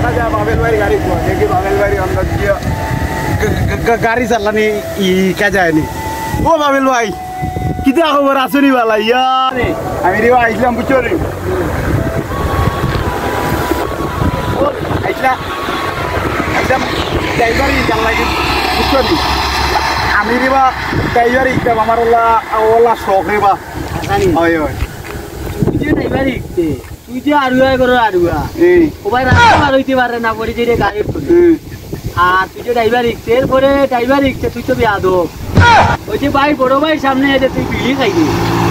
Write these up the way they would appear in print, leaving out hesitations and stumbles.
দেখা যায় বাবেল ভাই গাড়ি দেখি বাবেল ভাই আমরা গাড়ি চালানি কা যায়নি ও বাবেল ভাই কিতা খবর আসনি বালা ইয়া আমি রে আইলাম বুঝছো রে ও আইলাম ড্রাইভারই চালাই বুঝছো নি আমি রে বা ড্রাইভার ইকতাম আমার ওলা শখ রে বা হয় হয় তুই যে ড্রাইভার ইকতে তুই যে আরুয়া করো আরুয়া ও ভাই রাস্তা পার হইতে পারে না পড়ে যে গাড়ি আর তুই যে ড্রাইভার ইকতে এরপরে ড্রাইভার ইকতে তুই তো বিয়াদব ওই যে ভাই বড় ভাই সামনে এসে তুই বিড়ি খাইবি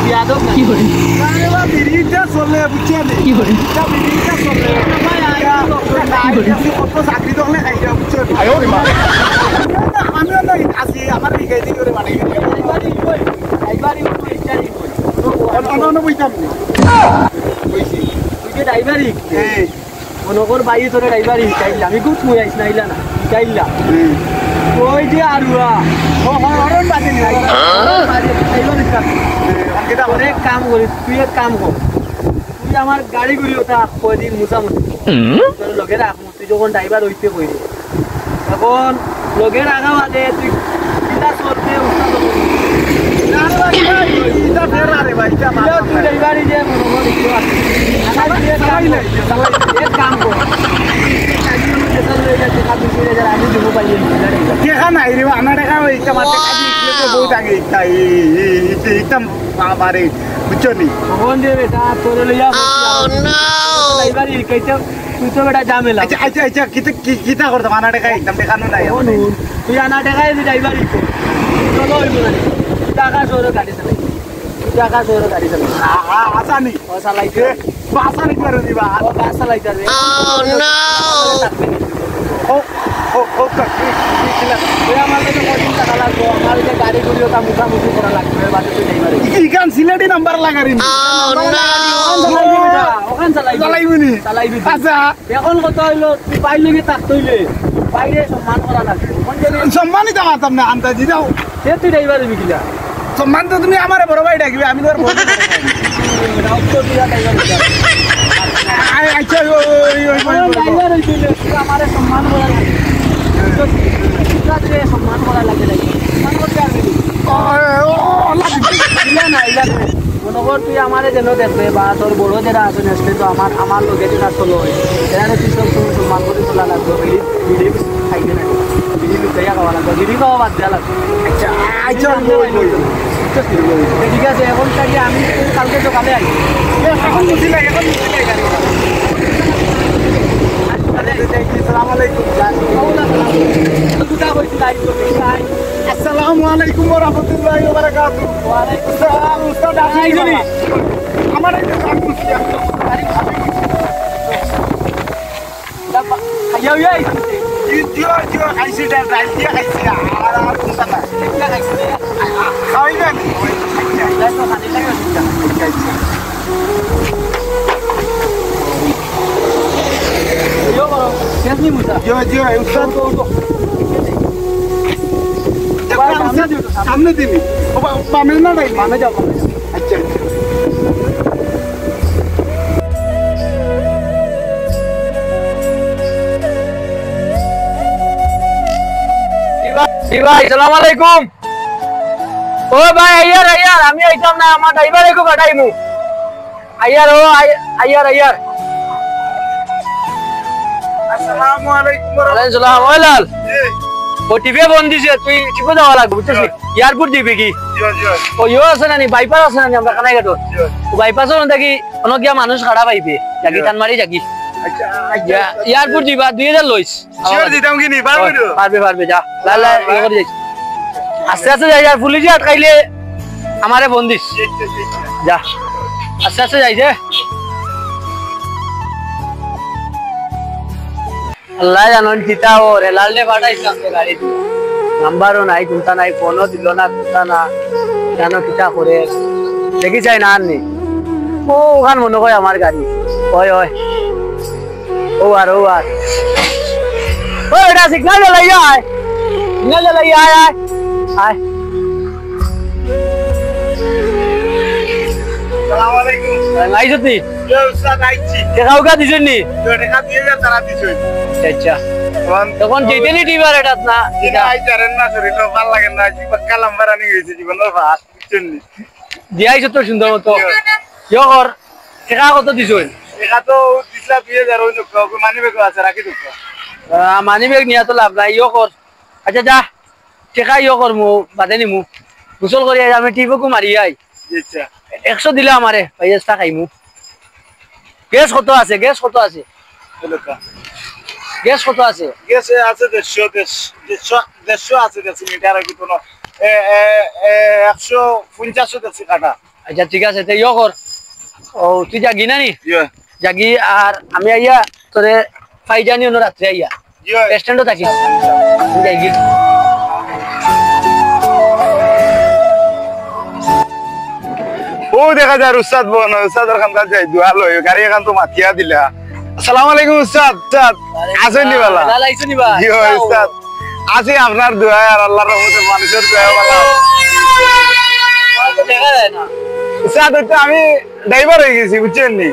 বিয়াদব না কি করে আরে বা বিড়িটা চলে বুঝছো নি কি করে বিড়িটা চলে ভাই কত চাকরি দখলে খাইছে বুঝছো আয়ো রে মা আমিও না আসি আমার বিকাই দি করে বানাই ড্রাইভারই কোনো ইচ্ছাই অন্য বুঝতাম না বুঝছি তুই যে ড্রাইভার ইকতে মনকর ভাই তোরে ড্রাইভার ইকাইলা আমি খুব মুই আইছ নাইলা না ইকাইলা ওই যে আরুয়া ও হরন বাজে নি ড্রাইভার ইকাম অঙ্কিতা তোরে কাম করি তুই এক কাম কর তুই আমার গাড়ি গুলি ওটা কয়দিন মুসামুসি তোর লগে রাখ তুই যখন ড্রাইভার হইতে কইরে তখন লগে রাখা বাদে তুই কিটা চলতে উস্তাদ এটা ফেরা রে ভাই এটা তুই ড্রাইভারই যে মনকর ইকো আছে আমার দিয়ে এক কাম কর আমি দিব পাই দেখা নাই রে আনা দেখা ওই এটা মাতে কাজি ইকলে বহুত আগে এটা একদম আমারে বুঝছো নি ভগবান দে বেটা তোরে লইয়া ড্রাইভার ইকাইতে তুই তো বেটা ঝামেলা আচ্ছা আচ্ছা আচ্ছা কিতা করতাম আনা দেখা একদম দেখানো নাই তুই আনা টাকায় ড্রাইভার ইকো চলো হইব না টাকা সরে গাড়ি চালাই টাকা সরে গাড়ি চালাই আসানি ও চালাইতে বাসানি করে দিবা ও গাছ চালাইতে রে ও ও ও তুই আমার কাছে কদিন টাকা লাগবে আমার যে গাড়ি গুলিও তা মুখামুখি করা লাগবে এর বাদে তুই ড্রাইভার ইকান সিলেটি নাম্বার লাগারিন ওখান চালাইবনি চালাইবি আচ্ছা এখন কত হইলো তুই পাইলে কি তাক তৈলে বাইরে সম্মান করা লাগবে সম্মানিত মাতাম না আন্দাজি যাও সে তুই ড্রাইভার বিকিলা সম্মান তো তুমি আমার বড় ভাই ডাকবে আমি তোর বড় আচ্ছা ড্রাইভার হইছিল আমার সম্মান করা লাগে সম্মান করা লাগে সম্মান করতে পারবি মনোকর তুই আমার যেন দেখবে বা তোর বড় যারা আছে নেসলে তো আমার লোকে যেটা চলো এখানে তুই সব তুমি সম্মান করে তোলা লাগবে বিড়ি খাইতে না বিড়ি লুকাইয়া খাওয়া লাগবে বিড়ি খাওয়া বাদ দেওয়া লাগবে আচ্ছা আচ্ছা ঠিক আছে এখন থাকি আমি কালকে সকালে আই এখন বুঝি লাগে এখন বুঝি লাগে আসসালামু আলাইকুম ওয়া রাহমাতুল্লাহি ওয়া বারাকাতুহু ওয়া আলাইকুম আসসালাম উস্তাদ আইজনি আমার এই কাম করছি আরে ভাবি দাপা আইয়া ইয়া জিও আইসি দা রাইয়া আইসি আর কোনটা না এটা আইসি খাইবেন আচ্ছা তো খালি লাগে আচ্ছা yo bro kiasni musa yo ustad ko सामने दिनी पामे ना नहीं पामे जाओ अच्छा ভাই আসসালামু আলাইকুম ও ভাই আইয়ার আমি আইতাম না আমার ড্রাইভারে কো কাটাইমু আইয়ার আসসালামু আলাইকুম ওয়ালাইকুম সালাম ওই লাল ও টিভি বন্ধ দিছে তুই টিপে যাওয়া লাগবে বুঝছিস এয়ারপোর্ট দিবি কি ও ইও আছে না নি বাইপাস আছে না নি আমরা কানাই গাটো ও বাইপাসও না দেখি অন্য গিয়া মানুষ খাড়া পাইবে জাগি টান মারি জাগি আচ্ছা এয়ারপোর্ট দিবা 2000 লইস শিওর দিতাম কি নি পারবে যা লাল এ করে যাই আস্তে আস্তে যাই আর পুলিশ আটকাইলে আমারে বন্দিস যা আস্তে আস্তে যাই যে আল্লাহ জানন চিতা ও রেলালনে পাঠাইছিলাম তো গাড়ি দিয়ে নাম্বারও নাই কোনটা নাই ফোনও দিল না কোনটা না জানো কিতা করে দেখি চাই না আননি ও ওখান মনে হয় আমার গাড়ি ওই ও আর ও এটা সিগনাল জ্বালাইয়া আয় আয় আসসালামু আলাইকুম আইছতি এ উস্তাদ আইছি টাকা দিছনি টাকা দিয়ে যা তারা দিছই আচ্ছা কোন তখন যেতেনি টিবার এটা না এটা আইতারেন না শরীর ভাল লাগে না জীবন কালাম বারানি হইছে জীবনের ভাত বুঝছেন নি দিয়াইছ তো সুন্দর মতো ইয় কর টাকা কত দিছই টাকা তো দিছলা 2000 হইলো মানিবে কো আছে রাখি দুঃখ মানি ব্যাগ নিয়া তো লাভ নাই ইয় কর আচ্ছা যা টাকা ইয় কর মু বাদে নিমু গোসল করি আমি টিপকু মারি আই আচ্ছা 100 দিলে আমারে পাইস্তা খাইমু গ্যাস কত আছে বলো কা গ্যাস কত আছে গেছে আছে 150 আছে 10 মিটার কি কোনো 150 আছে কাটা আচ্ছা ঠিক আছে তে ইয় কর ও তুই জাগি না নি ইয়া জাগি আর আমি আইয়া তোরে ফাইজানি অন্য রাত্রে আইয়া ইয়া স্ট্যান্ডও থাকি জাগি ও দেখা যায় উস্তাদ বোন উস্তাদের খান যাই দুয়া লই গাড়ি এখান তো মাথিয়া দিলা আসসালামু আলাইকুম উস্তাদ উস্তাদ আছেন নি বালা লাল আইছো নি বা জি উস্তাদ আছি আপনার দোয়া আর আল্লাহর রহমতে মানুষের দোয়া বালা দেখা যায় না উস্তাদ তো আমি ড্রাইভার হয়ে গেছি বুঝছেন নি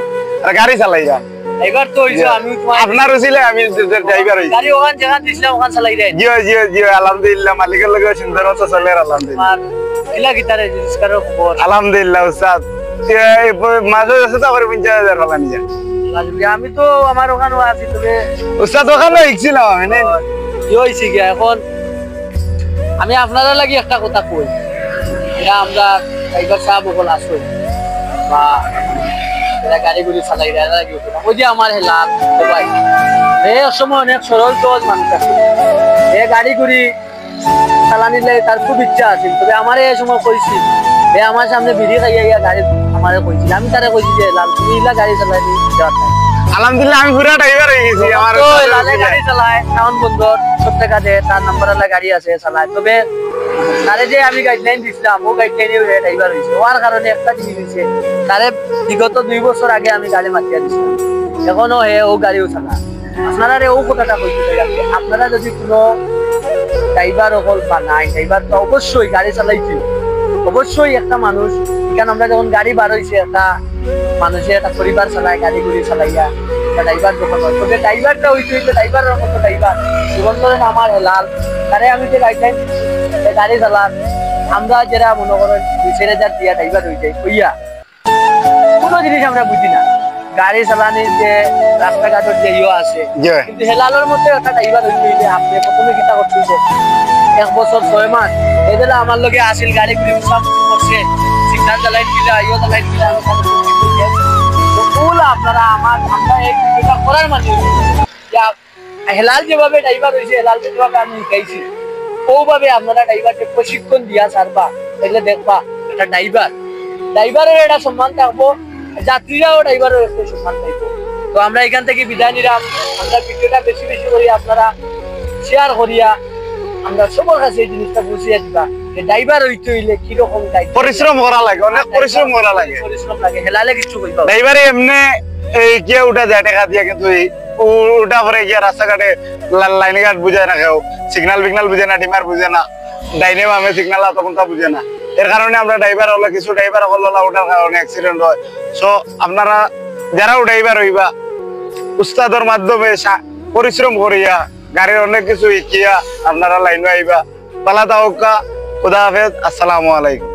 আর গাড়ি চালাইয়া এবার তো হইছো আমি আপনার ছিলে আমি ড্রাইভার হই গাড়ি ওখান যেখান দিছিলাম ওখান চালাই দেন জি জি জি আলহামদুলিল্লাহ মালিকের লগে সুন্দর মতো চলে আলহামদুলিল্লাহ আর কিলা গিটারে জিনিসকারো খবর আলহামদুলিল্লাহ উস্তাদ মাঝে আছে তো করে 50000 টাকা নিয়ে আমি তো আমার ওখানে আছি তবে উস্তাদ ওখানে শিখছিলাম আমি না কি হইছে কি এখন আমি আপনারা লাগি একটা কথা কই এটা আমরা ড্রাইভার সাহেব বল আসো বা এরা গাড়ি গুলি চালাই এরা লাগি ওই যে আমার হেলাল ভাই এই সময় অনেক সরল সহজ মানুষ আছে এই গাড়ি গুলি চালানিলে তার খুব ইচ্ছা আছে তবে আমার এই সময় কইছি এ আমার সামনে বিড়ি খাইয়া গাড়ি আমারে কইছিল আমি তারে কইছি যে লাল তুমি ইলা গাড়ি চালাই দি আলহামদুলিল্লাহ আমি পুরা ড্রাইভার হয়ে গেছি আমার তো লালে গাড়ি চালায় টাউন বন্দর সব জায়গাতে তার নাম্বার ওয়ালা গাড়ি আছে চালায় তবে তারে যে আমি গাইডলাইন দিছিলাম ও গাইডলাইনে ড্রাইভার হয়েছে ওর কারণে একটা জিনিস হয়েছে তারে বিগত 2 বছর আগে আমি গাড়ি মাতিয়া দিছিলাম এখনো হে ও গাড়িও চালায় আপনারা ও কথাটা কইতে চাই আপনারা যদি কোনো ড্রাইভার হল বা নাই ড্রাইভার তো অবশ্যই গাড়ি চালাইছিল অবশ্যই একটা মানুষ কারণ আমরা যখন গাড়ি বার হয়েছে একটা মানুষের একটা পরিবার চালায় গাড়ি গুড়ি চালাইয়া ড্রাইভার যখন হয় তবে ড্রাইভারটা হইতে হইতে ড্রাইভারের মতো ড্রাইভার জীবন ধরেন আমার হেলাল তারে আমি যে গাইডলাইন গাড়ি চালান আমরা যারা মনে করেন 2000 দিয়া ড্রাইভার হয়ে যাই কইয়া কোনো জিনিস আমরা বুঝি না গাড়ি চালানির যে রাস্তাঘাটের যে ইয়ে আছে কিন্তু হেলালের মধ্যে একটা ড্রাইভার হইতে হইলে আপনি প্রথমে কিতা করতে হবে 1 বছর 6 মাস এদের আমার লগে আসিল গাড়ি গুলি সব করছে সিগন্যাল চালাই দিলা ইয়ে চালাই দিলা আপনারা আমার আমরা এই ভিডিওটা করার মানে হেলাল যেভাবে ড্রাইভার হয়েছে হেলাল যেভাবে আমি শিখাইছি ওভাবে আপনারা ড্রাইভারকে প্রশিক্ষণ দিয়া ছাড়বা তাহলে দেখবা একটা ড্রাইভারের একটা সম্মান থাকবো যাত্রীরাও ড্রাইভারের একটা সম্মান থাকবো তো আমরা এখান থেকে বিদায় নিলাম আমরা ভিডিওটা বেশি বেশি করি আপনারা শেয়ার করিয়া আমরা সবার কাছে এই জিনিসটা বুঝিয়ে দিবা যে ড্রাইভার হইতে হইলে কিরকম পরিশ্রম করা লাগে অনেক পরিশ্রম করা লাগে হেলালে কিছু কইবা ড্রাইভারে এমনি এই কে উঠা যায় টাকা দিয়ে কিন্তু উঠা পরে গিয়ে রাস্তাঘাটে লাইন ঘাট বুঝে না কেউ সিগন্যাল বিগনাল বুঝে না ডিমার বুঝে না ডাইনে বামে সিগন্যাল তখন তা বুঝে না এর কারণে আমরা ড্রাইভার হলো কিছু ড্রাইভার হলো ওঠার কারণে অ্যাক্সিডেন্ট হয় সো আপনারা যারাও ড্রাইভার হইবা উস্তাদের মাধ্যমে পরিশ্রম করিয়া গাড়ির অনেক কিছু শিখিয়া আপনারা লাইন আইবা পালা তাওকা খুদা হাফেজ আসসালামু আলাইকুম।